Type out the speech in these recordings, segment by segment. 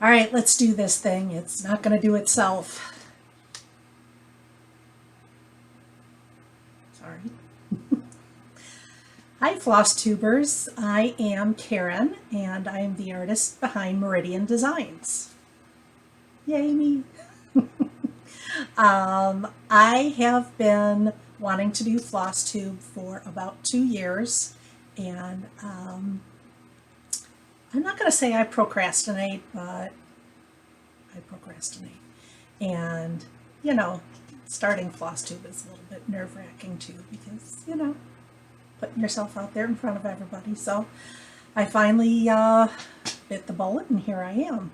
All right, let's do this thing. It's not going to do itself. Sorry. Hi, Flosstubers. I am Karen, and I am the artist behind Meridian Designs. Yay, me. I have been wanting to do Flosstube for about 2 years, and I'm not going to say I procrastinate, but I procrastinate. And, you know, starting Flosstube is a little bit nerve wracking too because, putting yourself out there in front of everybody. So I finally bit the bullet and here I am.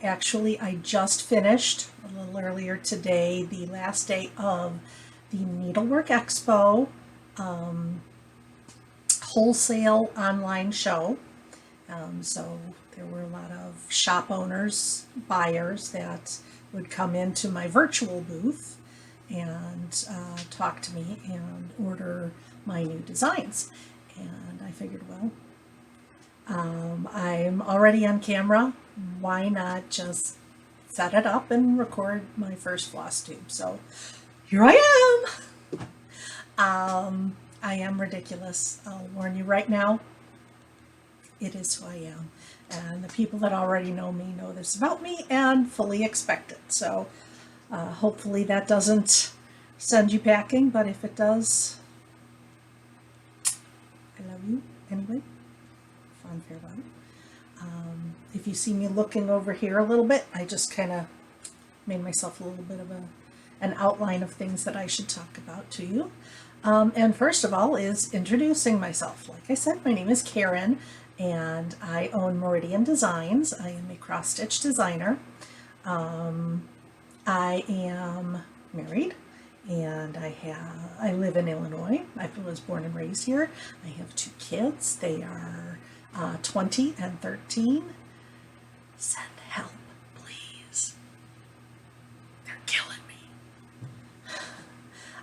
Actually, I just finished a little earlier today the last day of the Needlework Expo wholesale online show. So there were a lot of shop owners, buyers that would come into my virtual booth and talk to me and order my new designs. And I figured, well, I'm already on camera. Why not just set it up and record my first Flosstube? So here I am. I am ridiculous. I'll warn you right now. It is who I am. And the people that already know me know this about me and fully expect it. So hopefully that doesn't send you packing, but if it does, I love you anyway. Fond farewell. If you see me looking over here a little bit, I just kind of made myself a little bit of an outline of things that I should talk about to you. And first of all is introducing myself. Like I said, my name is Karen and I own Meridian Designs. I am a cross-stitch designer. I am married and I live in Illinois. I was born and raised here. I have 2 kids. They are 20 and 13. Send help, please. They're killing me.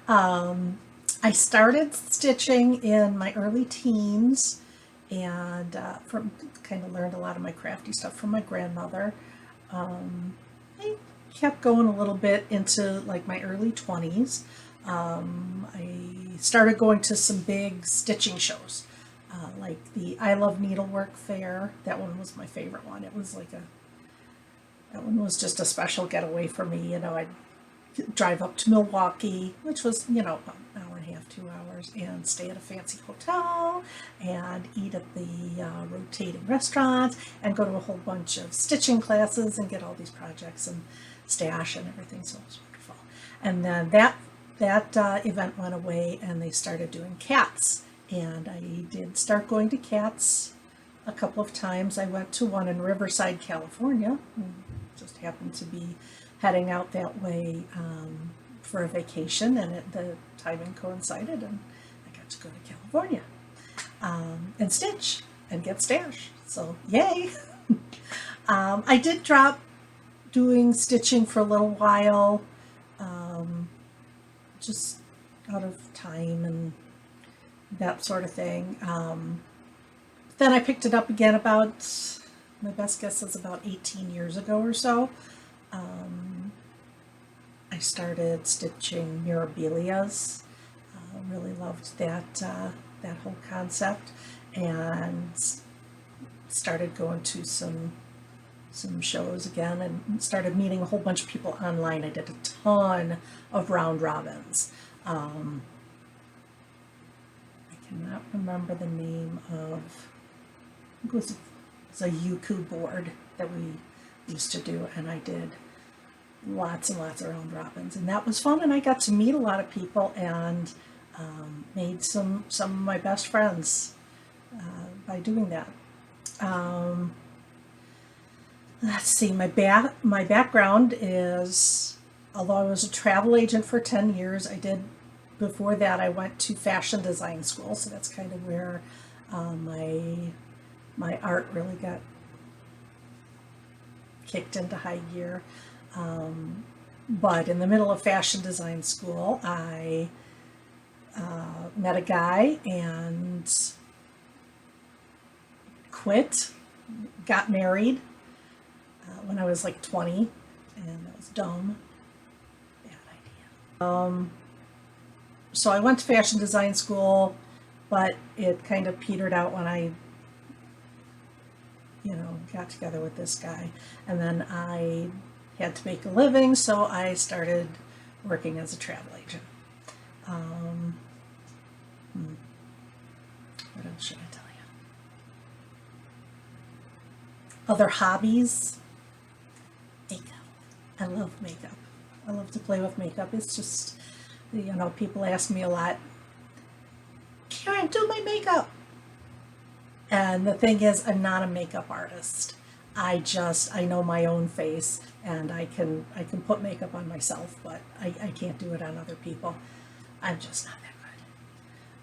I started stitching in my early teens and from kind of learned a lot of my crafty stuff from my grandmother. I kept going a little bit into like my early 20s. I started going to some big stitching shows, like the I Love Needlework Fair. That one was my favorite one. It was that one was just a special getaway for me. I'd drive up to Milwaukee, which was, about an hour and a half, 2 hours, and stay at a fancy hotel and eat at the rotating restaurants and go to a whole bunch of stitching classes and get all these projects and stash and everything. So it was wonderful. And then that event went away and they started doing cats. And I did start going to cats a couple of times. I went to one in Riverside, California. Just happened to be heading out that way for a vacation, and the timing coincided, and I got to go to California and stitch and get stash. So yay! I did drop doing stitching for a little while, just out of time and that sort of thing. Then I picked it up again about, my best guess is about 18 years ago or so. I started stitching mirabilias. Really loved that whole concept, and started going to some shows again, and started meeting a whole bunch of people online. I did a ton of round robins. I cannot remember the name of. It was a Yuku board that we used to do, and I did lots and lots of round robins, and that was fun. And I got to meet a lot of people and made some of my best friends by doing that. Let's see, my background is, although I was a travel agent for 10 years, before that I went to fashion design school, so that's kind of where my art really got kicked into high gear. But in the middle of fashion design school, I met a guy and quit, got married, when I was like 20, and that was dumb. Bad idea. So I went to fashion design school, but it kind of petered out when I, got together with this guy. And then I had to make a living, so I started working as a travel agent. What else should I tell you? Other hobbies? Makeup. I love makeup. I love to play with makeup. It's just, people ask me a lot, Karen, do my makeup. And the thing is, I'm not a makeup artist. I know my own face, and I can put makeup on myself, but I can't do it on other people. I'm just not that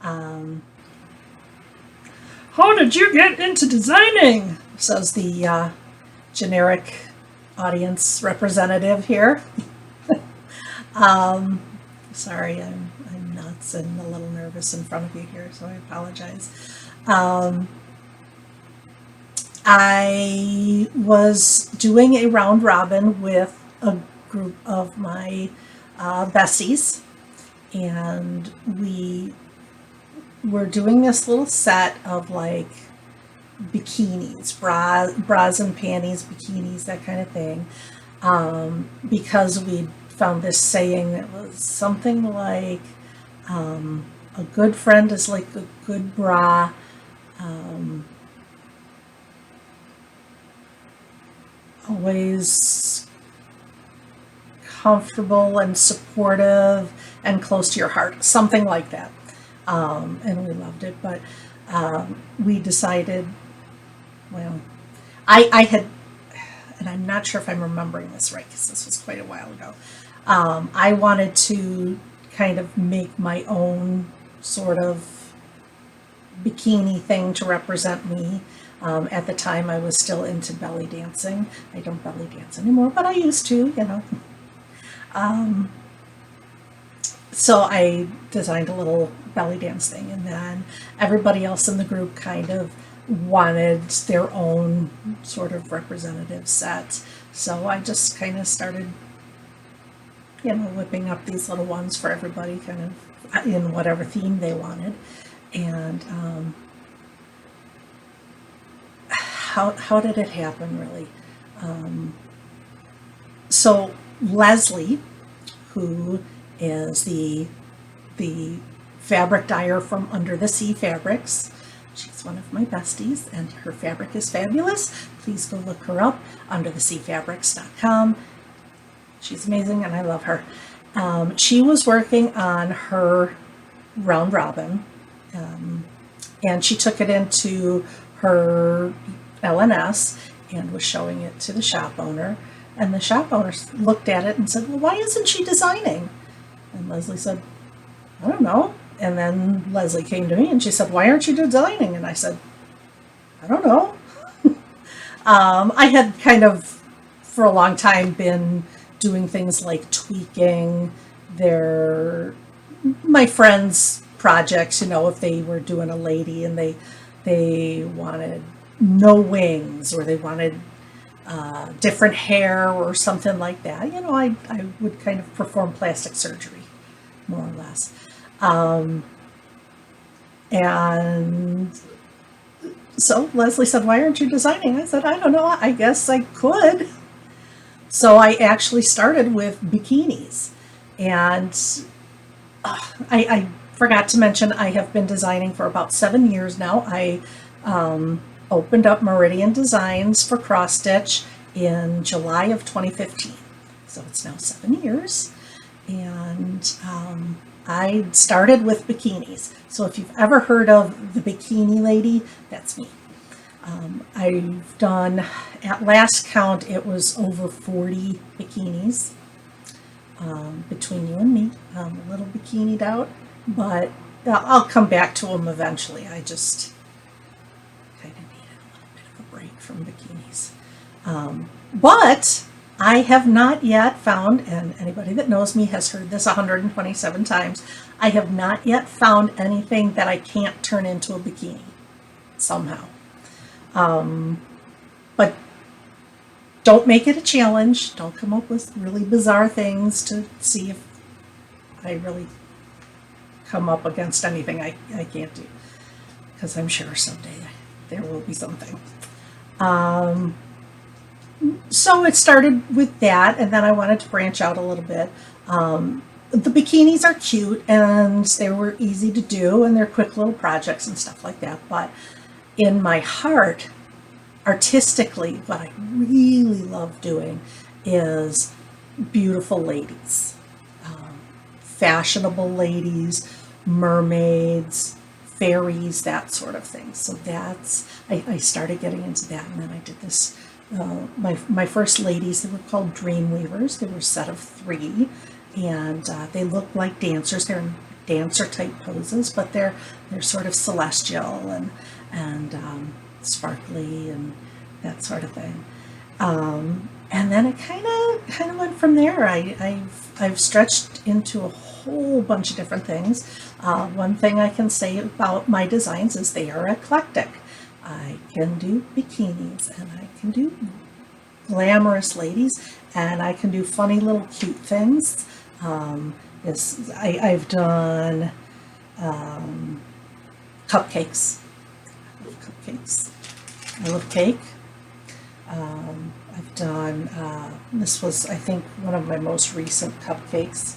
good. How did you get into designing? Says the generic audience representative here. Sorry, I'm nuts and a little nervous in front of you here, so I apologize. I was doing a round robin with a group of my besties, and we were doing this little set of like bikinis, bras and panties, bikinis, that kind of thing, because we found this saying that was something like, a good friend is like a good bra. Always comfortable and supportive and close to your heart, something like that. And we loved it, but we decided, well, I had, and I'm not sure if I'm remembering this right because this was quite a while ago. I wanted to kind of make my own sort of bikini thing to represent me. At the time, I was still into belly dancing. I don't belly dance anymore, but I used to, So I designed a little belly dance thing, and then everybody else in the group kind of wanted their own sort of representative set. So I just kind of started, whipping up these little ones for everybody, kind of in whatever theme they wanted. And how did it happen, really? So Leslie, who is the fabric dyer from Under the Sea Fabrics, she's one of my besties, and her fabric is fabulous. Please go look her up, undertheseafabrics.com. She's amazing, and I love her. She was working on her round robin, and she took it into her LNS and was showing it to the shop owner. And the shop owner looked at it and said, well, why isn't she designing? And Leslie said, I don't know. And then Leslie came to me and she said, why aren't you designing? And I said, I don't know. I had kind of, for a long time, been doing things like tweaking my friends' projects, if they were doing a lady and they wanted no wings, or they wanted different hair or something like that. I would kind of perform plastic surgery, more or less. And so Leslie said, why aren't you designing? I said, I don't know, I guess I could. So I actually started with bikinis. And I forgot to mention, I have been designing for about 7 years now. I opened up Meridian Designs for cross stitch in July of 2015. So it's now 7 years. And I started with bikinis. So if you've ever heard of the bikini lady, that's me. I've done, at last count, it was over 40 bikinis between you and me. I'm a little bikinied out, but I'll come back to them eventually. I just kind of needed a little bit of a break from bikinis. But I have not yet found, and anybody that knows me has heard this 127 times, I have not yet found anything that I can't turn into a bikini somehow. But Don't make it a challenge. Don't come up with really bizarre things to see if I really come up against anything I can't do. Because I'm sure someday there will be something. So it started with that, and then I wanted to branch out a little bit. The bikinis are cute, and they were easy to do, and they're quick little projects and stuff like that. But in my heart, artistically, what I really love doing is beautiful ladies, fashionable ladies, mermaids, fairies, that sort of thing. So I started getting into that, and then I did this. My first ladies, they were called Dreamweavers. They were a set of 3, and they look like dancers. They're in dancer type poses, but they're sort of celestial and sparkly and that sort of thing. And then it kind of went from there. I've stretched into a whole bunch of different things. One thing I can say about my designs is they are eclectic. I can do bikinis, and I can do glamorous ladies, and I can do funny little cute things. I've done cupcakes. I love cupcakes. I love cake. I've done, this was, I think, one of my most recent cupcakes.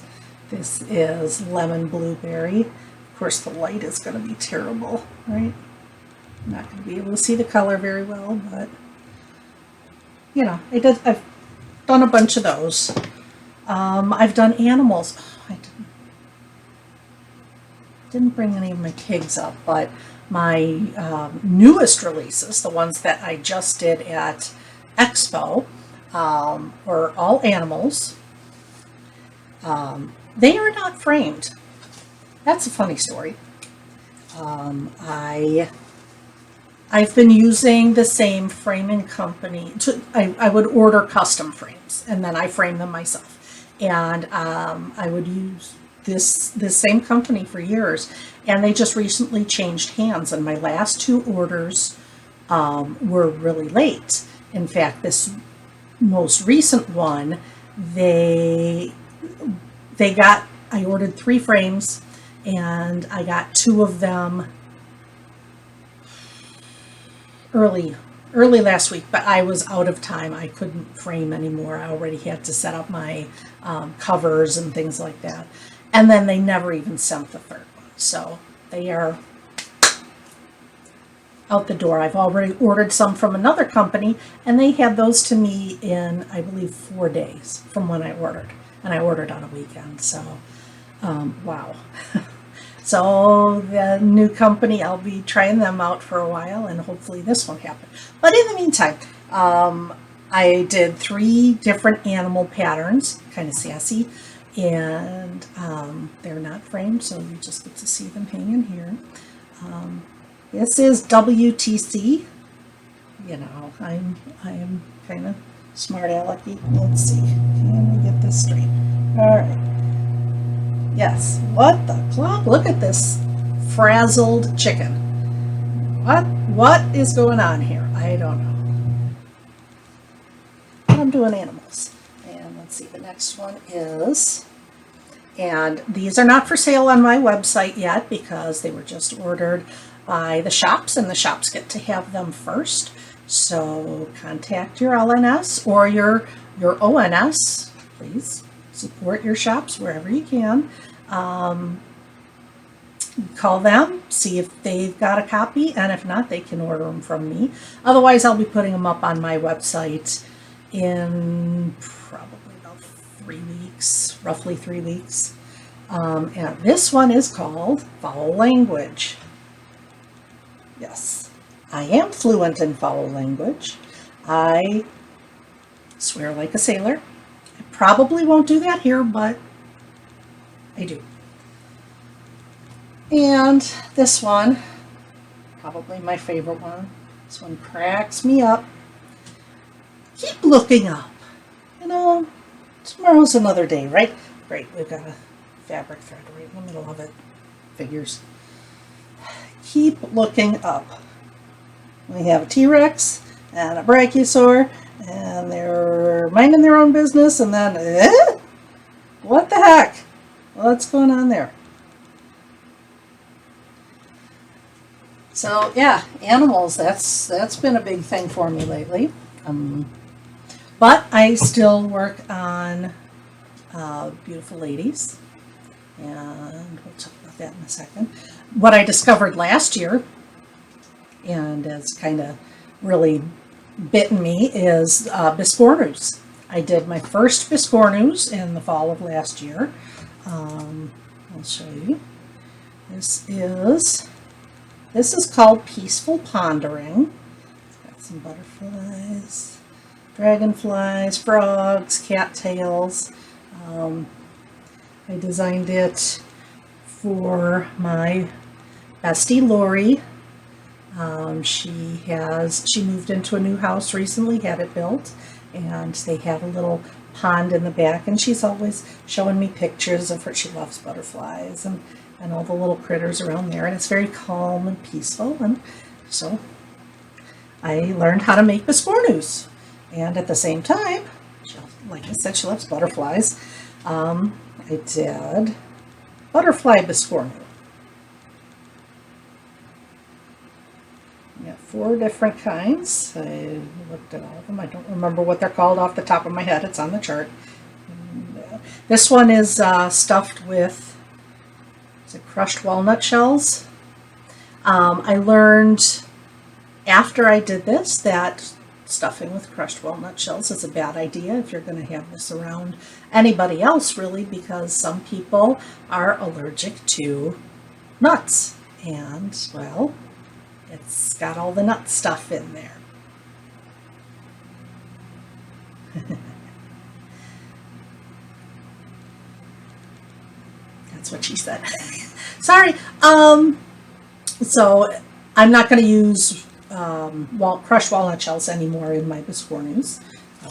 This is lemon blueberry. Of course, the light is going to be terrible, right? I'm not going to be able to see the color very well, but, you know, I've done a bunch of those. I've done animals. Oh, I didn't bring any of my pigs up, but my newest releases, the ones that I just did at Expo, were all animals. They are not framed. That's a funny story. I've been using the same framing company. I would order custom frames, and then I frame them myself. And I would use this same company for years, and they just recently changed hands, and my last 2 orders were really late. In fact, this most recent one, I ordered 3 frames, and I got 2 of them early last week, but I was out of time. I couldn't frame anymore. I already had to set up my covers and things like that. And then they never even sent the 3rd one. So they are out the door. I've already ordered some from another company, and they had those to me in, I believe, 4 days from when I ordered. And I ordered on a weekend. So, wow. So the new company, I'll be trying them out for a while, and hopefully this won't happen. But in the meantime, I did 3 different animal patterns, kind of sassy, and they're not framed, so you just get to see them hanging here. This is WTC. You know, I am kind of smart alecky. Let's see. Can we get this straight? All right. Yes. What the clock? Look at this frazzled chicken. What is going on here? I don't know. But I'm doing animals. And let's see, the next one is, and these are not for sale on my website yet because they were just ordered by the shops, and the shops get to have them first. So contact your LNS or your ONS, please. Support your shops wherever you can. Call them, see if they've got a copy, and if not, they can order them from me. Otherwise, I'll be putting them up on my website in probably about 3 weeks, roughly 3 weeks. And this one is called Foul Language. Yes, I am fluent in foul language. I swear like a sailor. Probably won't do that here, but I do. And this one, probably my favorite one. This one cracks me up. Keep looking up. You know, tomorrow's another day, right? Great, we've got a fabric thread right in the middle of it. Figures. Keep looking up. We have a T-Rex and a Brachiosaur and they're minding their own business, and then, what the heck? What's going on there? So yeah, animals, that's been a big thing for me lately. But I still work on beautiful ladies, and we'll talk about that in a second. What I discovered last year, and it's kind of really bitten me, is biscornus. I did my first biscornus in the fall of last year. I'll show you. This is called Peaceful Pondering. It's got some butterflies, dragonflies, frogs, cattails. I designed it for my bestie Lori. She moved into a new house recently, had it built, and they have a little pond in the back, and she's always showing me pictures of her. She loves butterflies and all the little critters around there, and it's very calm and peaceful. And so I learned how to make biscornus, and at the same time, like I said, she loves butterflies. I did butterfly biscornu. I got 4 different kinds. I looked at all of them. I don't remember what they're called off the top of my head. It's on the chart. And, this one is stuffed with crushed walnut shells. I learned after I did this that stuffing with crushed walnut shells is a bad idea if you're going to have this around anybody else, really, because some people are allergic to nuts. And, well, it's got all the nut stuff in there. That's what she said. Sorry. So I'm not going to use crushed walnut shells anymore in my biscornus.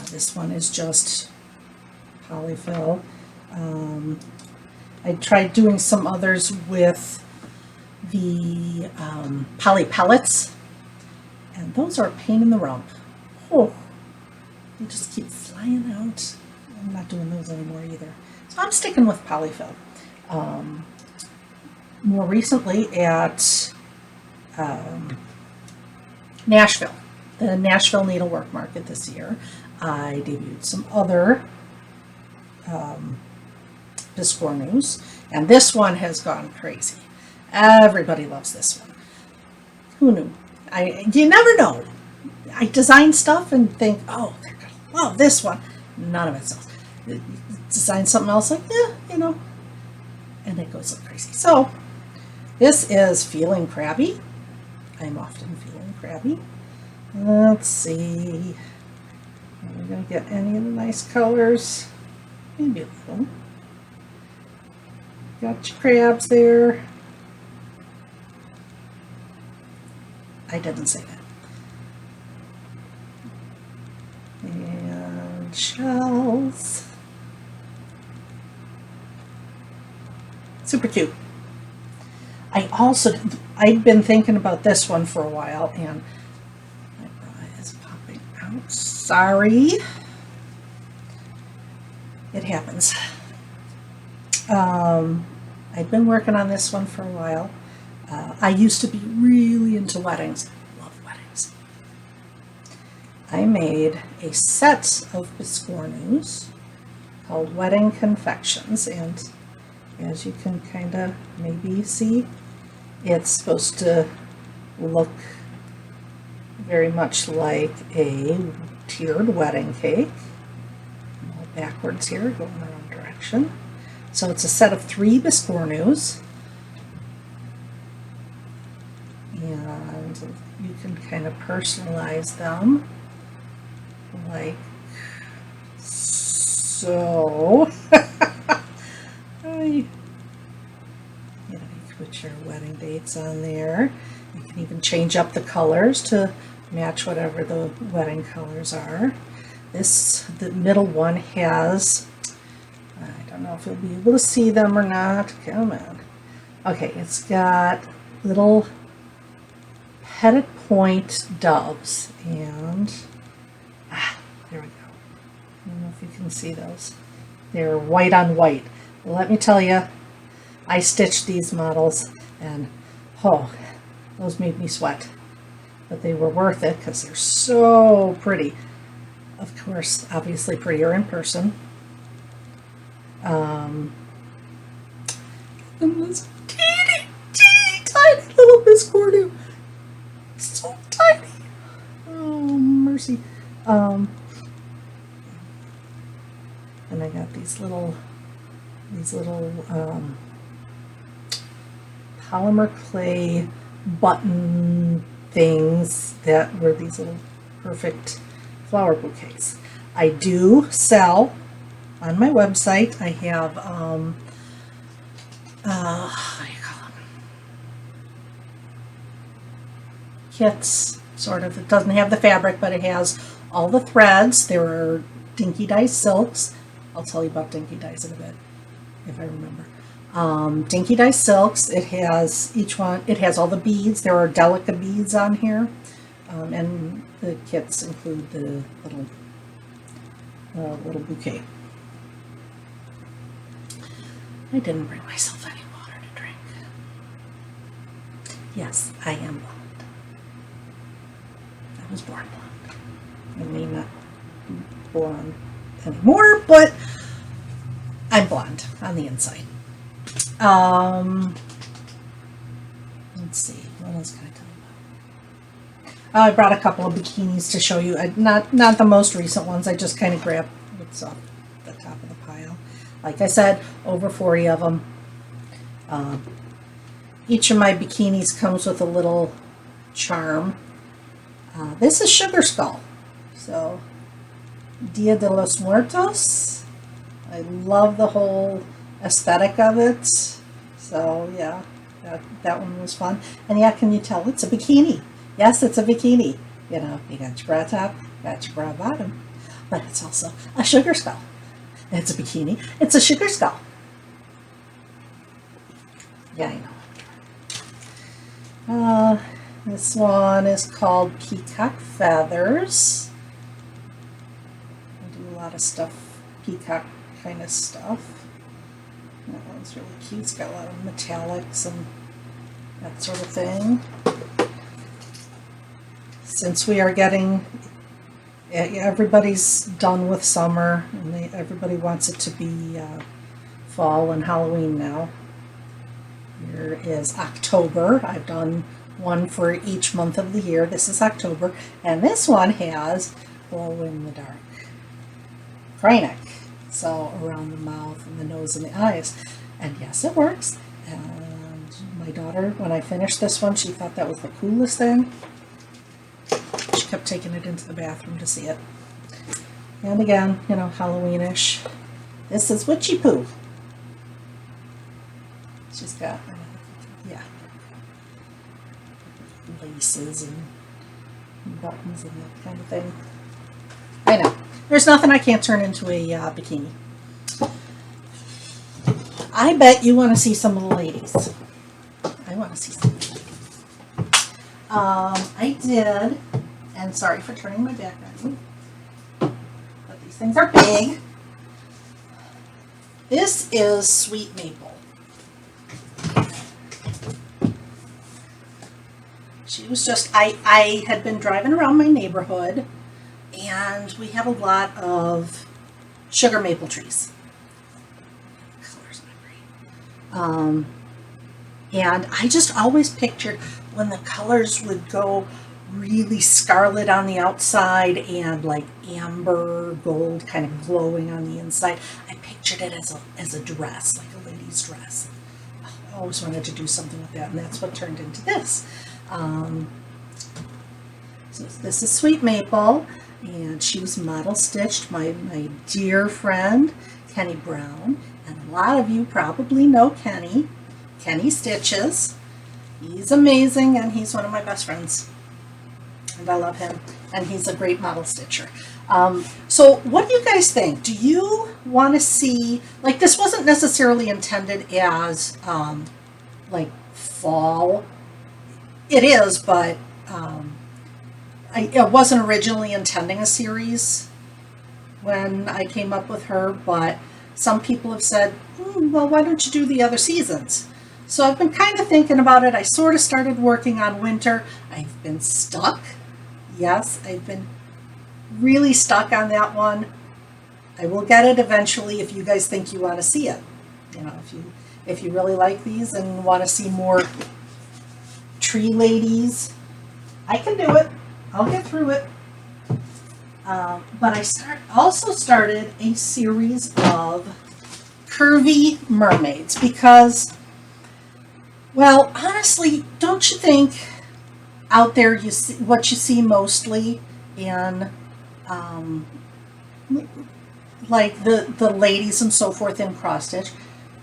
This one is just polyfill. I tried doing some others with the poly pellets, and those are a pain in the rump. Oh, they just keep flying out. I'm not doing those anymore either. So I'm sticking with polyfill. More recently at Nashville, the Nashville Needlework Market this year, I debuted some other biscornus, and this one has gone crazy. Everybody loves this one. Who knew? You never know. I design stuff and think, oh, they're gonna love this one. None of it sells. Design something else, like, yeah, and it goes like crazy. So this is Feeling Crabby. I'm often feeling crabby. Let's see. Are we going to get any of the nice colors? Maybe a little. Got your crabs there. I didn't say that. And shells. Super cute. I'd been thinking about this one for a while, and my bra is popping out. Sorry. It happens. I've been working on this one for a while. I used to be really into weddings. Love weddings. I made a set of biscornus called Wedding Confections, and as you can kind of maybe see, it's supposed to look very much like a tiered wedding cake. I'm all backwards here, going the wrong direction. So it's a set of 3 biscornus, and you can kind of personalize them like so. You put your wedding dates on there. You can even change up the colors to match whatever the wedding colors are. The middle one has, I don't know if you'll be able to see them or not. Come on. Okay, it's got little petite point doves, and There we go. I don't know if you can see those. They're white on white. Well, let me tell you, I stitched these models and oh, those made me sweat. But they were worth it because they're so pretty. Of course, obviously prettier in person. And this teeny, teeny, tiny little Miss Cornu. So tiny. Oh, mercy. And I got these little polymer clay button things that were these little perfect flower bouquets. I do sell on my website. I have what do you call them? Kits, sort of. It doesn't have the fabric, but it has all the threads. There are dinky dye silks. I'll tell you about dinky dyes in a bit if I remember. Dinky dye silks. It has each one. It has all the beads. There are delicate beads on here, and the kits include the little bouquet. I didn't bring myself any water to drink. Yes, I am blonde. I was born blonde. I may not be blonde anymore, but I'm blonde on the inside. Let's see, what else can I tell you about? I brought a couple of bikinis to show you. Not the most recent ones. I just kind of grabbed what's off the top of the pile. Like I said, over 40 of them. Each of my bikinis comes with a little charm. This is Sugar Skull. So, Dia de los Muertos. I love the whole aesthetic of it. So, yeah, that one was fun. And yeah, can you tell? It's a bikini. Yes, it's a bikini. You know, you got your bra top, you got your bra bottom. But it's also a sugar skull. It's a bikini. It's a sugar skull. Yeah, I know. This one is called Peacock Feathers. I do a lot of stuff, peacock kind of stuff. That one's really cute. It's got a lot of metallics and that sort of thing. Since we are getting, everybody's done with summer and everybody wants it to be fall and Halloween now. Here is October. I've done one for each month of the year. This is October, and this one has glow in the dark Kreinik. So around the mouth and the nose and the eyes. And yes, it works. And my daughter, when I finished this one, she thought that was the coolest thing. She kept taking it into the bathroom to see it. And again, you know, Halloweenish. This is Witchy Poo. She's got, yeah, laces and buttons and that kind of thing. I know. There's nothing I can't turn into a bikini. I bet you want to see some of the ladies. I want to see some of the ladies. I did, and sorry for turning my back on you, but these things are big. This is Sweet Maple. She was just, I had been driving around my neighborhood, and we have a lot of sugar maple trees. The colors are great. And I just always pictured when the colors would go really scarlet on the outside and like amber gold kind of glowing on the inside. I pictured it as a dress, like a lady's dress. I always wanted to do something with that, and that's what turned into this. So this is Sweet Maple, and she was model stitched by my dear friend Kenny Brown, and a lot of you probably know Kenny. Kenny stitches. He's amazing, and he's one of my best friends, and I love him, and he's a great model stitcher. So what do you guys think? Do you want to see, like, this wasn't necessarily intended as like fall. It is, but I wasn't originally intending a series when I came up with her, but some people have said, well, why don't you do the other seasons? So I've been kind of thinking about it. I sort of started working on winter. I've been stuck. Yes, I've been really stuck on that one. I will get it eventually if you guys think you want to see it. You know, if you really like these and want to see more tree ladies, I can do it. I'll get through it. But I also started a series of curvy mermaids because, well, honestly, don't you think out there you see what you see mostly in like the ladies and so forth in cross stitch,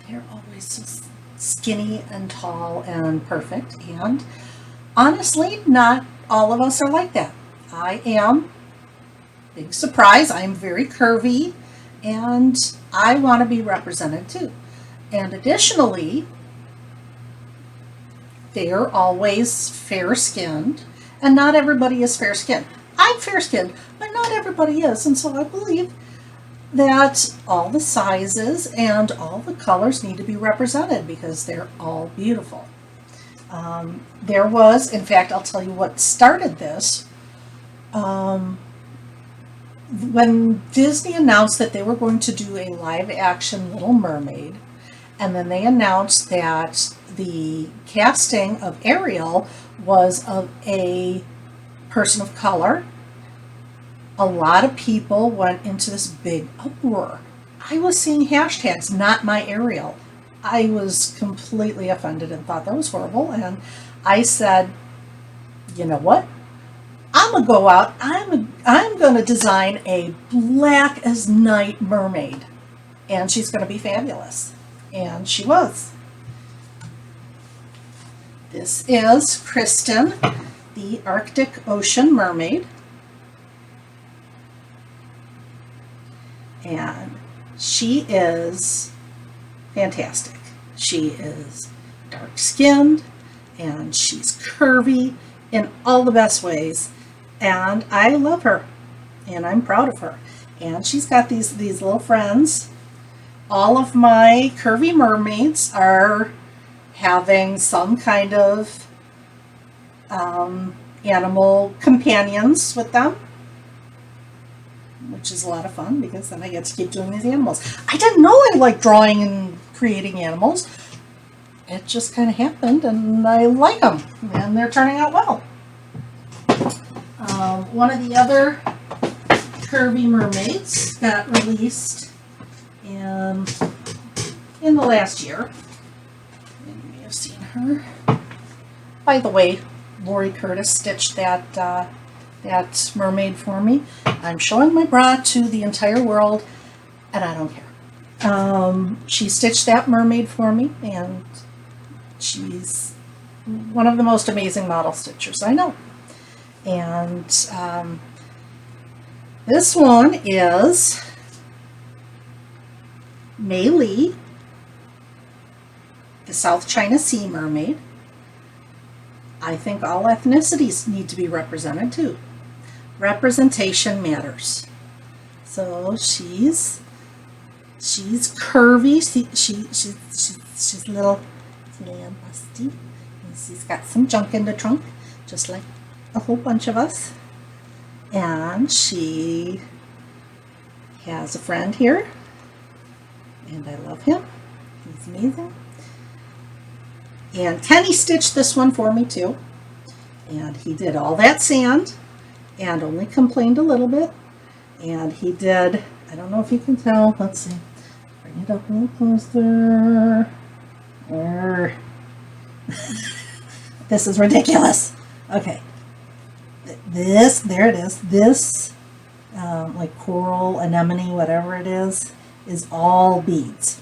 they're always so skinny and tall and perfect, and honestly not all of us are like that. I am, big surprise, I'm very curvy and I want to be represented too. And additionally, they're always fair skinned, and not everybody is fair skinned. I'm fair skinned, but not everybody is, and so I believe that all the sizes and all the colors need to be represented because they're all beautiful. There was, in fact, I'll tell you what started this. When Disney announced that they were going to do a live action Little Mermaid, and then they announced that the casting of Ariel was of a person of color, a lot of people went into this big uproar. I was seeing hashtags, not my Ariel. I was completely offended and thought that was horrible. And I said, you know what? I'm going to go out. I'm going to design a black as night mermaid. And she's going to be fabulous. And she was. This is Kristen, the Arctic Ocean Mermaid. And she is fantastic. She is dark skinned and she's curvy in all the best ways. And I love her and I'm proud of her. And she's got these little friends. All of my curvy mermaids are having some kind of animal companions with them, which is a lot of fun because then I get to keep doing these animals. I didn't know I liked drawing and creating animals. It just kind of happened and I like them and they're turning out well. One of the other curvy mermaids got released in the last year. You may have seen her. By the way, Lori Curtis stitched that mermaid for me. I'm showing my bra to the entire world, and I don't care. She stitched that mermaid for me, and she's one of the most amazing model stitchers I know. And this one is Mei Li, the South China Sea Mermaid. I think all ethnicities need to be represented too. Representation matters. So she's curvy. She's a little busty. And she's got some junk in the trunk, just like a whole bunch of us. And she has a friend here, and I love him. He's amazing. And Kenny stitched this one for me too. And he did all that sand and only complained a little bit. And he did, I don't know if you can tell, let's see, bring it up a little closer. There. This is ridiculous. Okay. There it is. This, like coral, anemone, whatever it is all beads.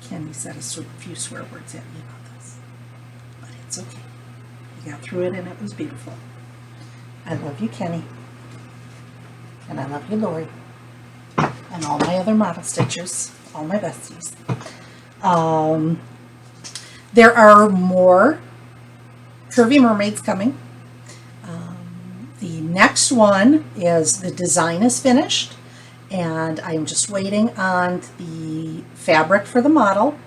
Kenny said a few swear words at me about this, but it's okay. We got through it and it was beautiful. I love you, Kenny. And I love you, Lori. And all my other model stitchers, all my besties. There are more curvy mermaids coming. The next one is the design is finished, and I'm just waiting on the fabric for the model.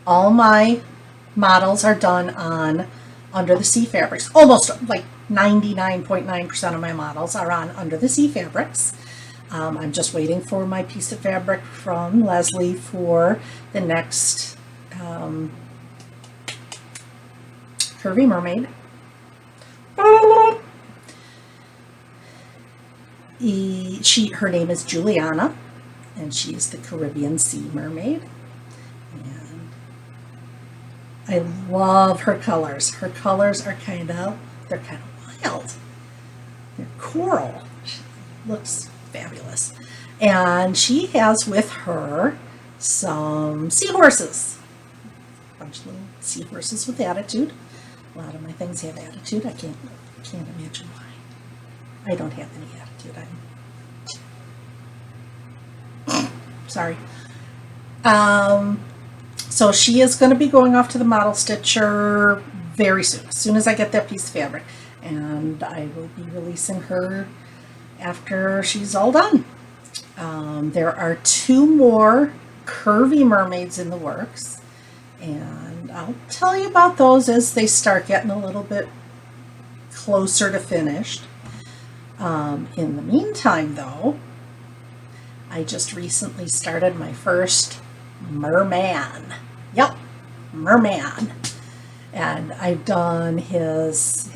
All my models are done on Under the Sea fabrics. Almost like 99.9% of my models are on Under the Sea fabrics. I'm just waiting for my piece of fabric from Leslie for the next Curvy Mermaid. Her name is Juliana, and she's the Caribbean Sea Mermaid. And I love her colors. Her colors are they're kind of wild. They're coral. She looks fabulous. And she has with her some seahorses. A bunch of little seahorses with attitude. A lot of my things have attitude. I can't imagine why. I don't have any attitude. I'm sorry. So she is going to be going off to the model stitcher very soon, as soon as I get that piece of fabric. And I will be releasing her after she's all done. There are 2 more Curvy Mermaids in the works, and I'll tell you about those as they start getting a little bit closer to finished. In the meantime, though, I just recently started my first merman. Yep, merman. And I've done his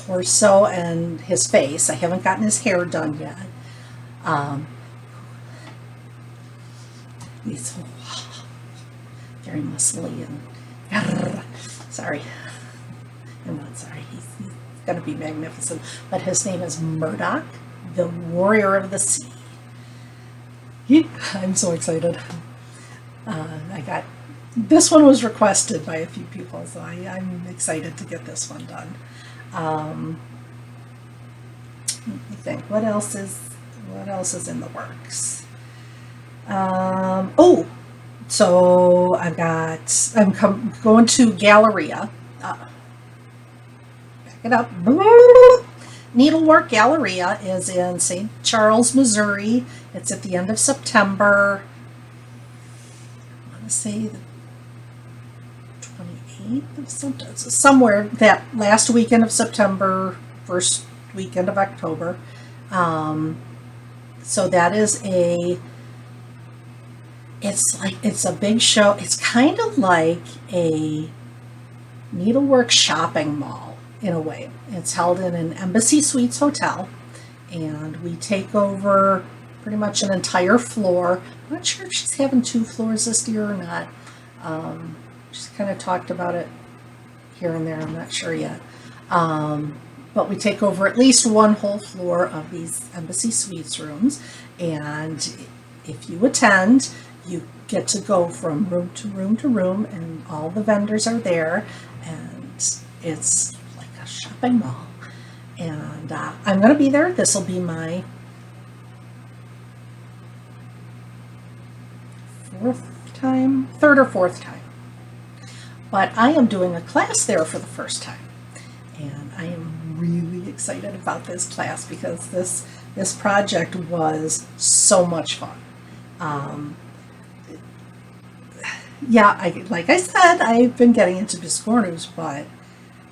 torso and his face. I haven't gotten his hair done yet. He's very muscly and sorry. I'm not sorry. He's going to be magnificent. But his name is Murdoch, the Warrior of the Sea. I'm so excited. This one was requested by a few people, so I'm excited to get this one done. Let me think. What else is in the works? So I'm going to Galleria. Back it up. Needlework Galleria is in St. Charles, Missouri. It's at the end of September. I want to say the 28th of September, somewhere that last weekend of September, first weekend of October. So that is it's a big show. It's kind of like a needlework shopping mall in a way. It's held in an Embassy Suites hotel, and we take over pretty much an entire floor. I'm not sure if she's having 2 floors this year or not. She's kind of talked about it here and there. I'm not sure yet. But we take over at least 1 whole floor of these Embassy Suites rooms, and if you attend, you get to go from room to room to room, and all the vendors are there, and it's like a shopping mall. And I'm going to be there. This will be my 3rd or 4th time. But I am doing a class there for the first time, and I am really excited about this class because this project was so much fun. Like I said, I've been getting into biscornus, but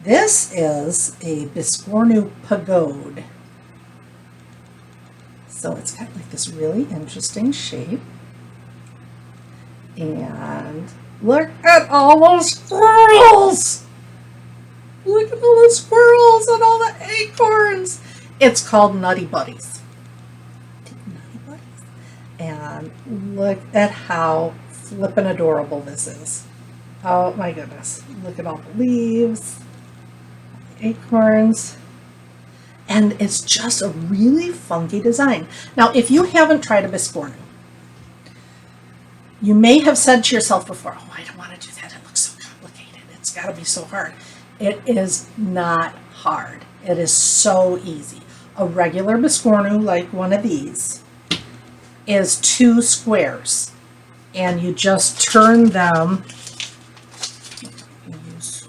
this is a biscornu pagode. So it's got like this really interesting shape. And look at all those squirrels! Look at all the squirrels and all the acorns! It's called Nutty Buddies. Nutty Buddies. And look at how flippin' adorable this is. Oh my goodness. Look at all the leaves, the acorns. And it's just a really funky design. Now, if you haven't tried a biscornu, you may have said to yourself before, oh, I don't want to do that. It looks so complicated. It's got to be so hard. It is not hard. It is so easy. A regular biscornu, like one of these, is 2 squares. And you just turn them. Use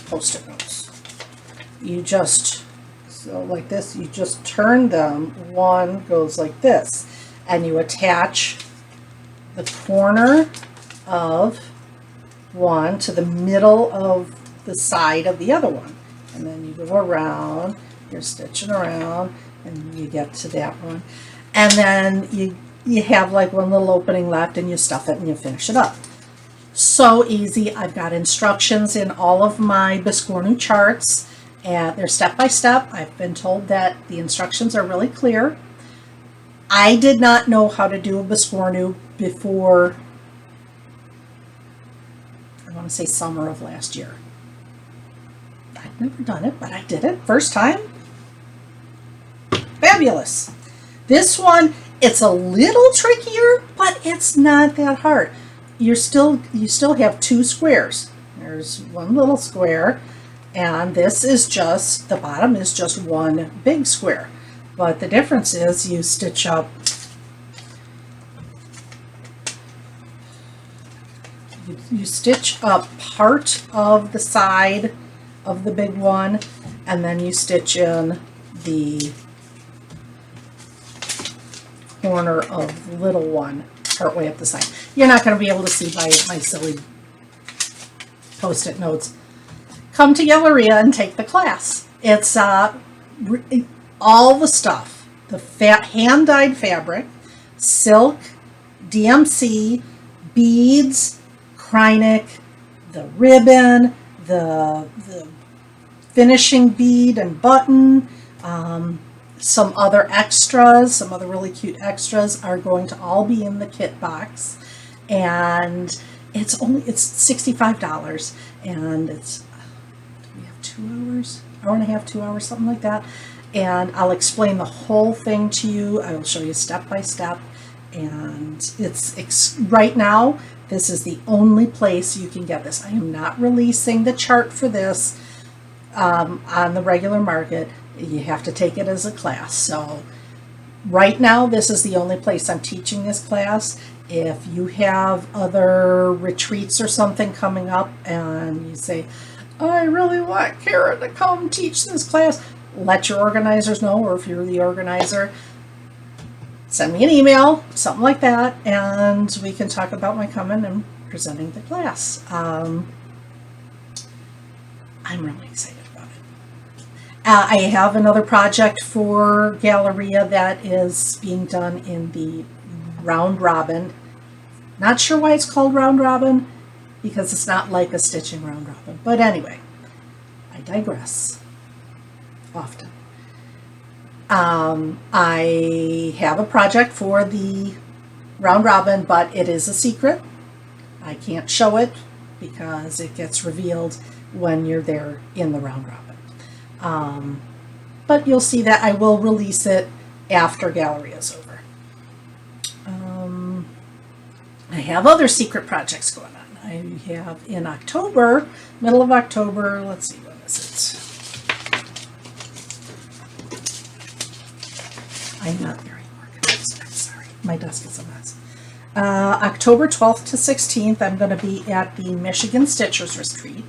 Post-it notes. you just, so like this, you just turn them. One goes like this, and you attach the corner of one to the middle of the side of the other one, and then you go around, you're stitching around, and you get to that one, and then you have like one little opening left, and you stuff it and you finish it up. So easy. I've got instructions in all of my Biscornu charts, and they're step by step. I've been told that the instructions are really clear. I did not know how to do a Biscornu before, I want to say summer of last year. I've never done it, but I did it first time. Fabulous. This one, it's a little trickier, but it's not that hard. You still have two squares. There's one little square, and this is just, the bottom is just one big square. But the difference is you stitch up, you stitch up part of the side of the big one, and then you stitch in the corner of the little one partway up the side. You're not going to be able to see by my silly post-it notes. Come to Galleria and take the class. It's all the stuff, the hand-dyed fabric, silk, DMC, beads, Krynic, the ribbon, the finishing bead and button, some other extras, some other really cute extras are going to all be in the kit box, and it's $65, and it's, do we have 2 hours, hour and a half, 2 hours, something like that, and I'll explain the whole thing to you. I will show you step by step, and it's right now, this is the only place you can get this. I am not releasing the chart for this on the regular market. You have to take it as a class. So right now, this is the only place I'm teaching this class. If you have other retreats or something coming up and you say, I really want Karen to come teach this class, let your organizers know, or if you're the organizer, send me an email, something like that, and we can talk about my coming and presenting the class. I'm really excited about it. I have another project for Galleria that is being done in the round robin. Not sure why it's called round robin, because it's not like a stitching round robin. But anyway, I digress often. I have a project for the round robin, but it is a secret. I can't show it because it gets revealed when you're there in the round robin. But you'll see that I will release it after Galleria is over. I have other secret projects going on. I have in October, middle of October, let's see, when is it? I'm not very organized. I'm sorry. My desk is a mess. October 12th to 16th, I'm going to be at the Michigan Stitchers Retreat.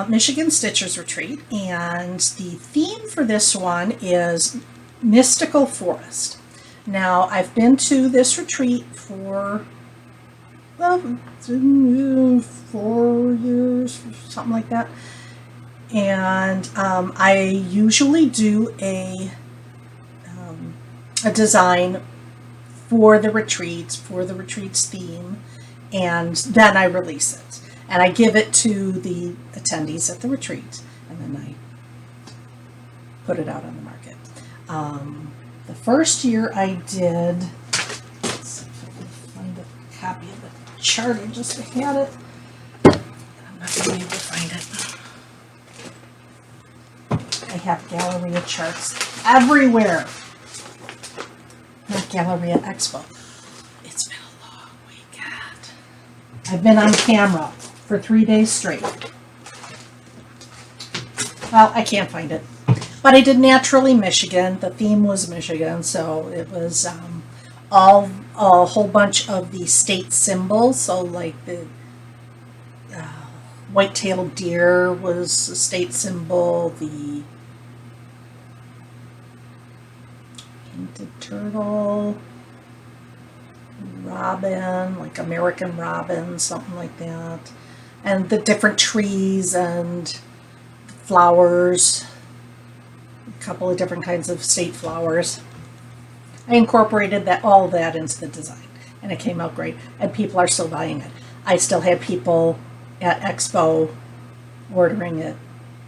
Michigan Stitchers Retreat, and the theme for this one is Mystical Forest. Now, I've been to this retreat for 4 years, something like that. And I usually do a design for the retreats theme, and then I release it. And I give it to the attendees at the retreat, and then I put it out on the market. The first year I did, let's see if I can find a copy of the chart. I just had it. I'm not going to be able to find it. I have Galleria charts everywhere. Not Galleria Expo. It's been a long weekend. I've been on camera for 3 days straight. Well, I can't find it. But I did Naturally Michigan. The theme was Michigan, so it was a whole bunch of the state symbols. So like the white-tailed deer was a state symbol. The painted turtle, robin, like American robin, something like that. And the different trees and flowers, a couple of different kinds of state flowers. I incorporated all of that into the design, and it came out great, and people are still buying it. I still have people at Expo ordering it,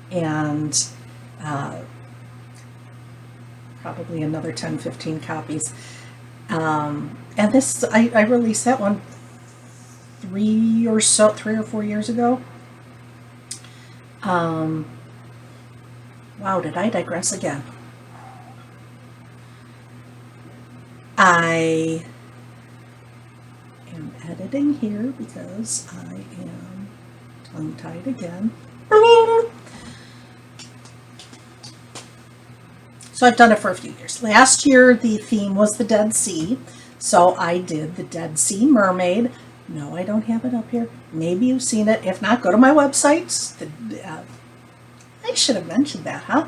and probably another 10, 15 copies. And this, I released that one 3 or 4 years ago. Wow, did I digress again? I am editing here because I am tongue-tied again. So I've done it for a few years. Last year the theme was the Dead Sea, so I did the Dead Sea Mermaid. No, I don't have it up here. Maybe you've seen it. If not, go to my website. I should have mentioned that, huh?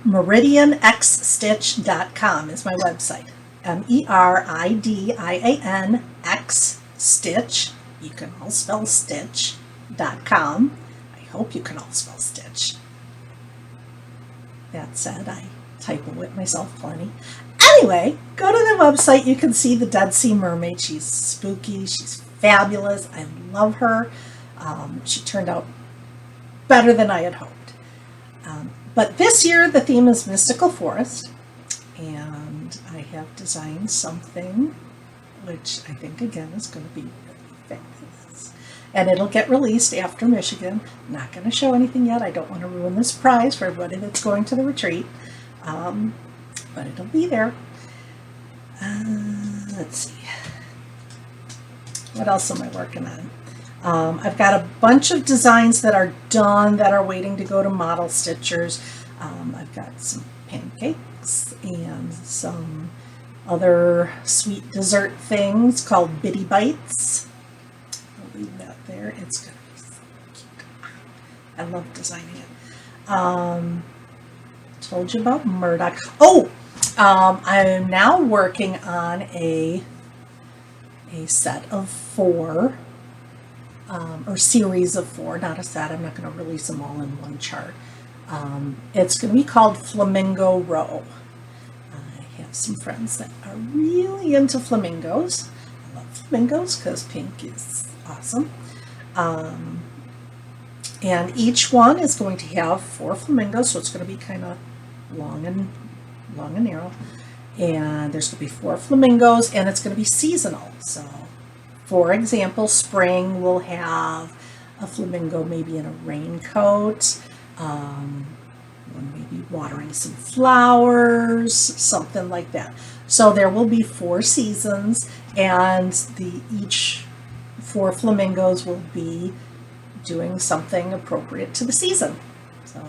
MeridianXStitch.com is my website. MERIDIAN X Stitch. You can all spell stitch.com. I hope you can all spell stitch. That said, I typo it myself plenty. Anyway, go to the website. You can see the Dead Sea Mermaid. She's spooky. She's fabulous. I love her. She turned out better than I had hoped. But this year the theme is Mystical Forest, and I have designed something which I think again is going to be really fabulous. And it'll get released after Michigan. I'm not going to show anything yet. I don't want to ruin the surprise for everybody that's going to the retreat. But it'll be there. Let's see. What else am I working on? I've got a bunch of designs that are done that are waiting to go to model stitchers. I've got some pancakes and some other sweet dessert things called Bitty Bites. I'll leave that there. It's going to be so cute. I love designing it. Told you about Murdoch. Oh, I'm now working on a set of 4. Or series of 4, not a set. I'm not going to release them all in one chart. It's going to be called Flamingo Row. I have some friends that are really into flamingos. I love flamingos because pink is awesome. And each one is going to have 4 flamingos, so it's going to be kind of long and narrow. And there's going to be 4 flamingos, and it's going to be seasonal. So, for example, spring will have a flamingo maybe in a raincoat, maybe watering some flowers, something like that. So there will be 4 seasons, and each 4 flamingos will be doing something appropriate to the season. So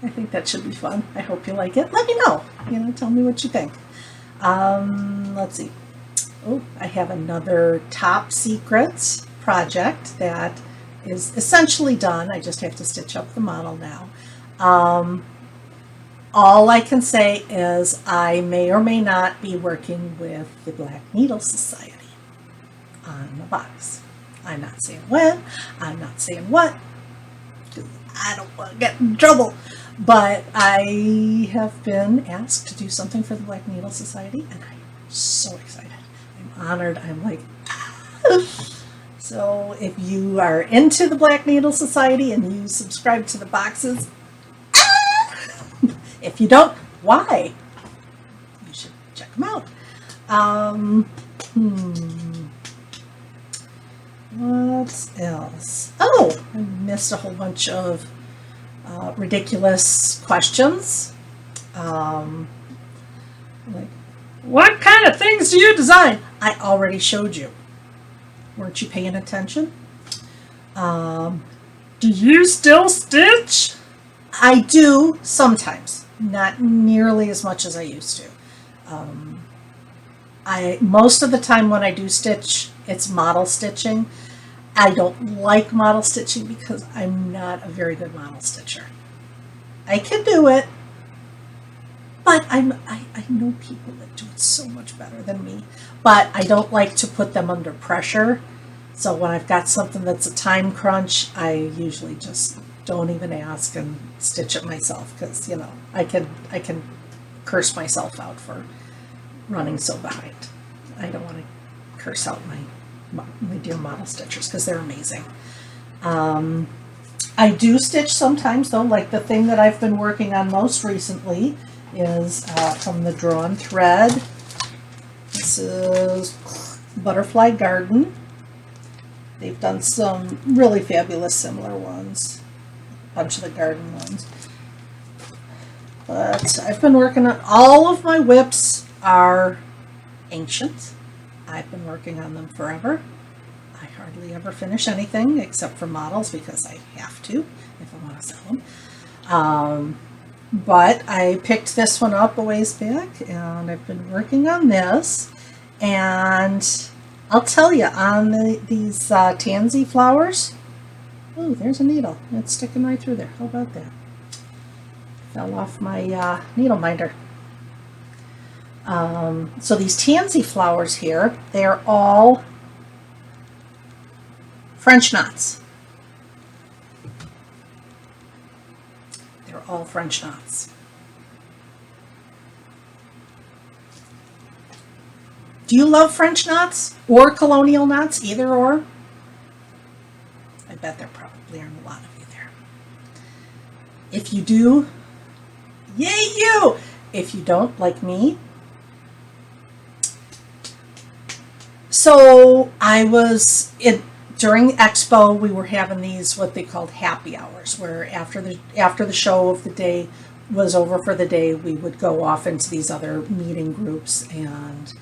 I think that should be fun. I hope you like it. Let me know. Tell me what you think. Let's see. Oh, I have another top secret project that is essentially done. I just have to stitch up the model now. All I can say is I may or may not be working with the Black Needle Society on the box. I'm not saying when, I'm not saying what, because I don't want to get in trouble. But I have been asked to do something for the Black Needle Society, and I'm so excited. I'm honored. I'm like, So if you are into the Black Needle Society and you subscribe to the boxes, if you don't, why? You should check them out. What else? Oh, I missed a whole bunch of ridiculous questions. Like, what kind of things do you design? I already showed you. Weren't you paying attention? Do you still stitch? I do sometimes, not nearly as much as I used to. Most of the time when I do stitch, it's model stitching. I don't like model stitching because I'm not a very good model stitcher. I can do it, but I know people that do it so much better than me. But I don't like to put them under pressure. So when I've got something that's a time crunch, I usually just don't even ask and stitch it myself, because I can curse myself out for running so behind. I don't want to curse out my dear model stitchers because they're amazing. I do stitch sometimes though, like the thing that I've been working on most recently is from the Drawn Thread. This is Butterfly Garden. They've done some really fabulous similar ones, a bunch of the garden ones. But I've been working on, all of my whips are ancient. I've been working on them forever. I hardly ever finish anything except for models because I have to if I want to sell them. But I picked this one up a ways back, and I've been working on this. And I'll tell you, on these tansy flowers, oh, there's a needle. It's sticking right through there. How about that? Fell off my needle minder. So these tansy flowers here, they're all French knots. They're all French knots. Do you love French knots or colonial knots, either or? I bet there probably aren't a lot of you there. If you do, yay you! If you don't, like me. So during Expo, we were having these, what they called happy hours, where after the show of the day was over for the day, we would go off into these other meeting groups and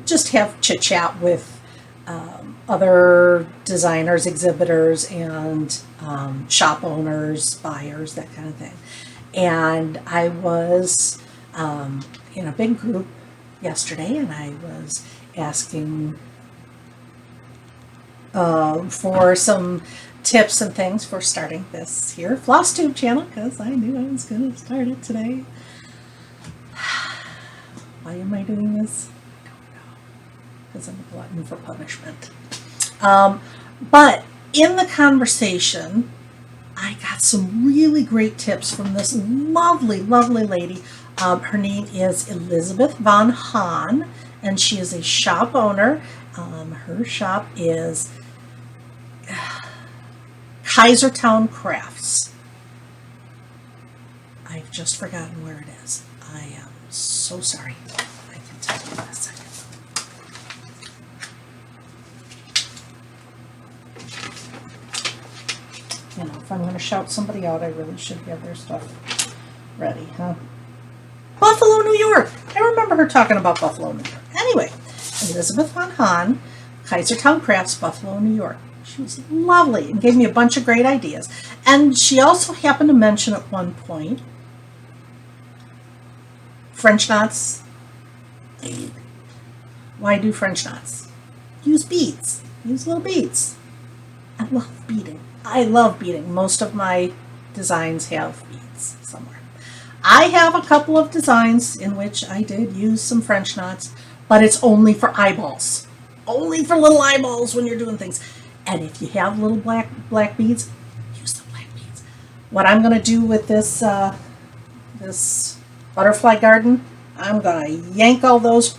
just have chit chat with other designers, exhibitors, and shop owners, buyers, that kind of thing. And I was in a big group yesterday, and I was asking for some tips and things for starting this here Flosstube channel, because I knew I was going to start it today. Why am I doing this? I don't know. Because I'm a glutton for punishment. But in the conversation, I got some really great tips from this lovely, lovely lady. Her name is Elizabeth Von Hahn, and she is a shop owner. Her shop is Kaisertown Crafts. I've just forgotten where it is. I am so sorry. I can tell you in a second. If I'm going to shout somebody out, I really should have their stuff ready, huh? Buffalo, New York. I remember her talking about Buffalo, New York. Anyway, Elizabeth Von Hahn, Kaisertown Crafts, Buffalo, New York. She was lovely and gave me a bunch of great ideas. And she also happened to mention at one point French knots. Why do French knots? Use beads. Use little beads. I love beading. I love beading. Most of my designs have beads somewhere. I have a couple of designs in which I did use some French knots, but it's only for eyeballs. Only for little eyeballs when you're doing things. And if you have little black beads, use the black beads. What I'm going to do with this this butterfly garden, I'm going to yank all those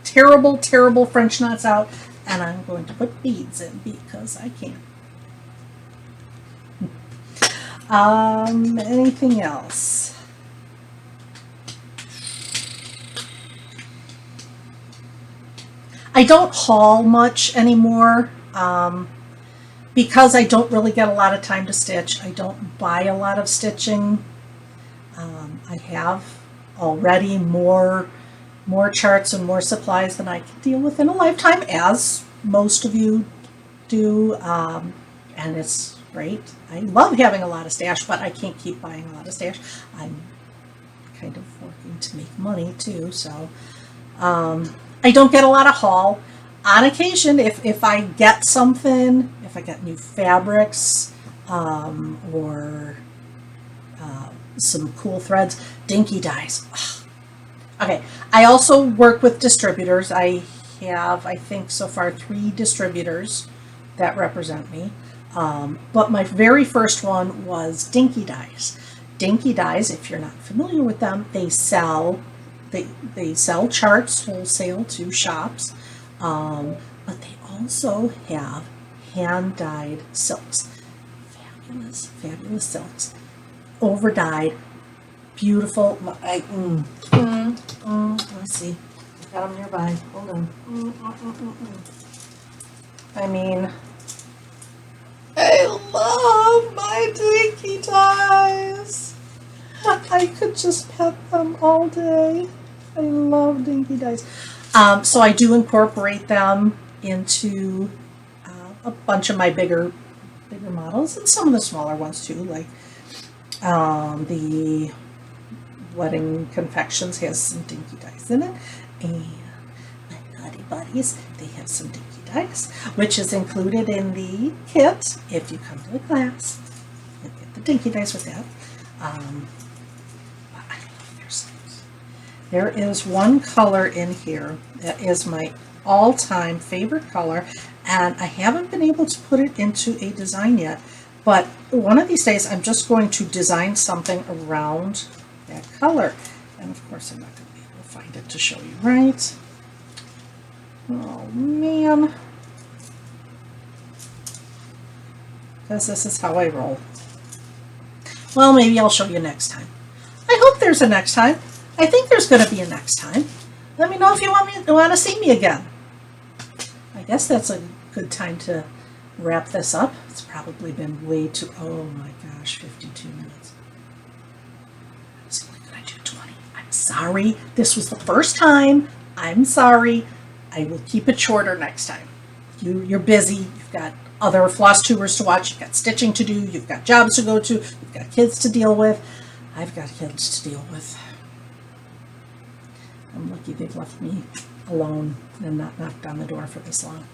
terrible, terrible French knots out, and I'm going to put beads in because I can. Anything else? I don't haul much anymore because I don't really get a lot of time to stitch. I don't buy a lot of stitching. I have already more charts and more supplies than I can deal with in a lifetime, as most of you do, and it's great. I love having a lot of stash, but I can't keep buying a lot of stash. I'm kind of working to make money too, so I don't get a lot of haul. on occasion, if I get something, if I get new fabrics, or some cool threads, dinky dyes. Ugh. Okay, I also work with distributors. I have, I think, so far 3 distributors that represent me. But my very first one was Dinky Dyes. Dinky Dyes, if you're not familiar with them, they sell charts wholesale to shops, but they also have hand dyed silks. Fabulous, fabulous silks, over dyed, beautiful. Let's see, I've got them nearby. Hold on. I mean, I love my dinky dyes. I could just pet them all day. I love dinky dyes. So I do incorporate them into a bunch of my bigger models, and some of the smaller ones too, like the wedding confections has some dinky dyes in it, and my Nutty Buddies, they have some dinky dyes, which is included in the kit. If you come to the class, you get the dinky dyes with that. But I love their silks. There is one color in here that is my all-time favorite color, and I haven't been able to put it into a design yet, but one of these days I'm just going to design something around that color. And of course I'm not going to be able to find it to show you, right? Oh man, because this is how I roll. Well, maybe I'll show you next time. I hope there's a next time. I think there's going to be a next time. Let me know if you want to see me again. I guess that's a good time to wrap this up. It's probably been way too, oh my gosh, 52 minutes. I was only going to do 20. I'm sorry. This was the first time. I'm sorry. I will keep it shorter next time. You're busy. You've got other floss tubers to watch. You've got stitching to do. You've got jobs to go to. You've got kids to deal with. I've got kids to deal with. I'm lucky they've left me alone and not knocked on the door for this long.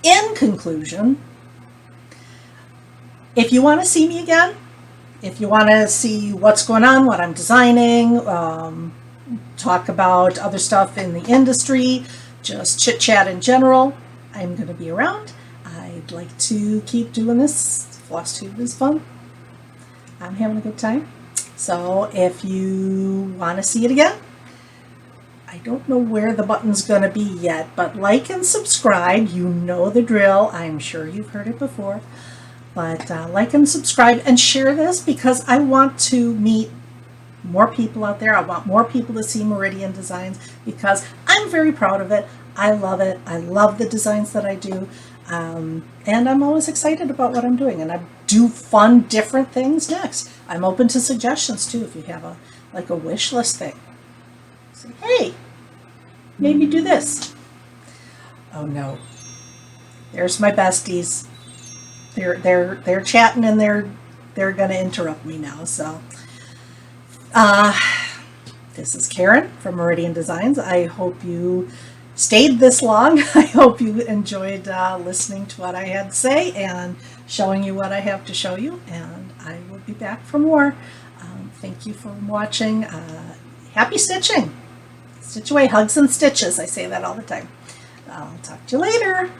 In conclusion, if you want to see me again, if you want to see what's going on, what I'm designing, talk about other stuff in the industry, just chit chat in general, I'm going to be around. I'd like to keep doing this. Flosstube is fun. I'm having a good time. So if you want to see it again, I don't know where the button's going to be yet, but like and subscribe. You know the drill. I'm sure you've heard it before. But like and subscribe and share this, because I want to meet more people out there. I want more people to see Meridian Designs, because I'm very proud of it. I love it. I love the designs that I do. And I'm always excited about what I'm doing. And I do fun, different things next. I'm open to suggestions too. If you have a wish list thing, say, hey, maybe do this. Oh no, there's my besties. They're chatting, and they're gonna interrupt me now. So this is Karen from Meridian Designs. I hope you stayed this long. I hope you enjoyed listening to what I had to say and showing you what I have to show you, and I will be back for more. Thank you for watching. Happy stitching. Stitch away, hugs and stitches. I say that all the time. I'll talk to you later.